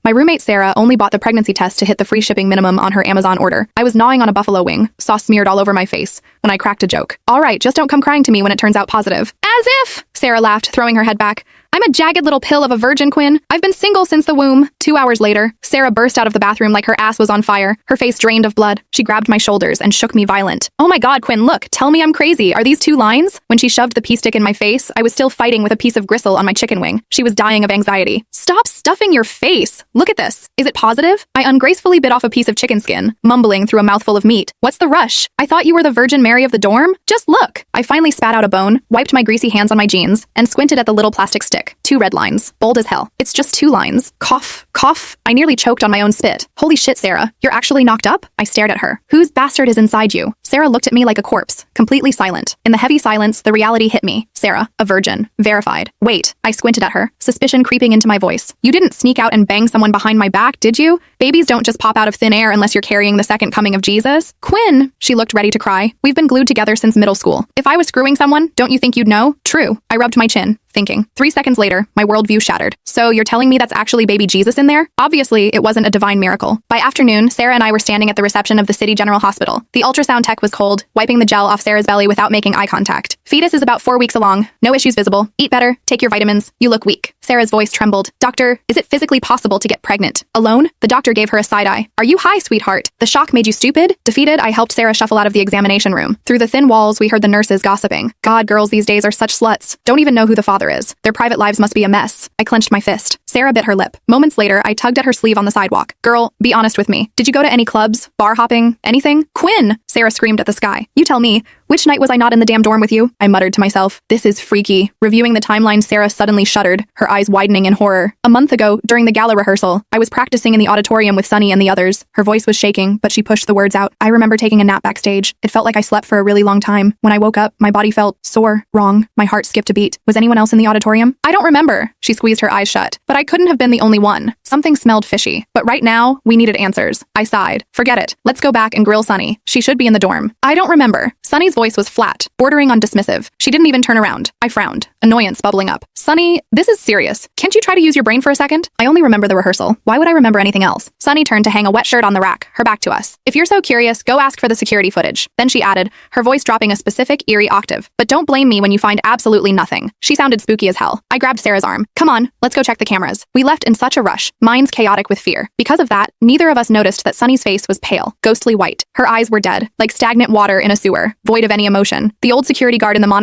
My roommate Sarah only bought the pregnancy test to hit the free shipping minimum on her Amazon order. I was gnawing on a buffalo wing, sauce smeared all over my face, when I cracked a joke. All right, just don't come crying to me when it turns out positive. As if! Sarah laughed, throwing her head back. I'm a jagged little pill of a virgin, Quinn. I've been single since the womb. 2 hours later, Sarah burst out of the bathroom like her ass was on fire, her face drained of blood. She grabbed my shoulders and shook me violent. Oh my god, Quinn, look, tell me I'm crazy. Are these 2 lines? When she shoved the pea stick in my face, I was still fighting with a piece of gristle on my chicken wing. She was dying of anxiety. Stop stuffing your face. Look at this. Is it positive? I ungracefully bit off a piece of chicken skin, mumbling through a mouthful of meat. What's the rush? I thought you were the Virgin Mary of the dorm? Just look. I finally spat out a bone, wiped my greasy hands on my jeans, and squinted at the little plastic stick. 2 red lines. Bold as hell. It's just 2 lines. Cough. Cough. I nearly choked on my own spit. Holy shit, Sarah. You're actually knocked up? I stared at her. Whose bastard is inside you? Sarah looked at me like a corpse, completely silent. In the heavy silence, the reality hit me. Sarah, a virgin. Verified. Wait. I squinted at her, suspicion creeping into my voice. You didn't sneak out and bang someone behind my back, did you? Babies don't just pop out of thin air unless you're carrying the second coming of Jesus. Quinn! She looked ready to cry. We've been glued together since middle school. If I was screwing someone, don't you think you'd know? True. I rubbed my chin, thinking. 3 seconds later, my worldview shattered. So you're telling me that's actually baby Jesus in there? Obviously, it wasn't a divine miracle. By afternoon, Sarah and I were standing at the reception of the City General Hospital. The ultrasound tech was cold, wiping the gel off Sarah's belly without making eye contact. Fetus is about 4 weeks along. No issues visible. Eat better. Take your vitamins. You look weak. Sarah's voice trembled. Doctor, is it physically possible to get pregnant? Alone? The doctor gave her a side eye. Are you high, sweetheart? The shock made you stupid? Defeated, I helped Sarah shuffle out of the examination room. Through the thin walls, we heard the nurses gossiping. God, girls these days are such sluts. Don't even know who the father is. Their private lives must be a mess. I clenched my fist. Sarah bit her lip. Moments later, I tugged at her sleeve on the sidewalk. Girl, be honest with me. Did you go to any clubs, bar hopping, anything? Quinn! Sarah screamed at the sky. You tell me. Which night was I not in the damn dorm with you? I muttered to myself. This is freaky. Reviewing the timeline, Sarah suddenly shuddered, her eyes widening in horror. A month ago, during the gala rehearsal, I was practicing in the auditorium with Sunny and the others. Her voice was shaking, but she pushed the words out. I remember taking a nap backstage. It felt like I slept for a really long time. When I woke up, my body felt sore, wrong. My heart skipped a beat. Was anyone else in the auditorium? I don't remember. She squeezed her eyes shut. But I couldn't have been the only one. Something smelled fishy. But right now, we needed answers. I sighed. Forget it. Let's go back and grill Sunny. She should be in the dorm. I don't remember. Sunny's voice was flat, bordering on dismissive. She didn't even turn around. I frowned, annoyance bubbling up. Sunny, this is serious. Can't you try to use your brain for a second? I only remember the rehearsal. Why would I remember anything else? Sunny turned to hang a wet shirt on the rack, her back to us. If you're so curious, go ask for the security footage. Then she added, her voice dropping a specific, eerie octave. But don't blame me when you find absolutely nothing. She sounded spooky as hell. I grabbed Sarah's arm. Come on, let's go check the cameras. We left in such a rush, minds chaotic with fear. Because of that, neither of us noticed that Sunny's face was pale, ghostly white. Her eyes were dead, like stagnant water in a sewer, void of any emotion. The old security guard in the monitor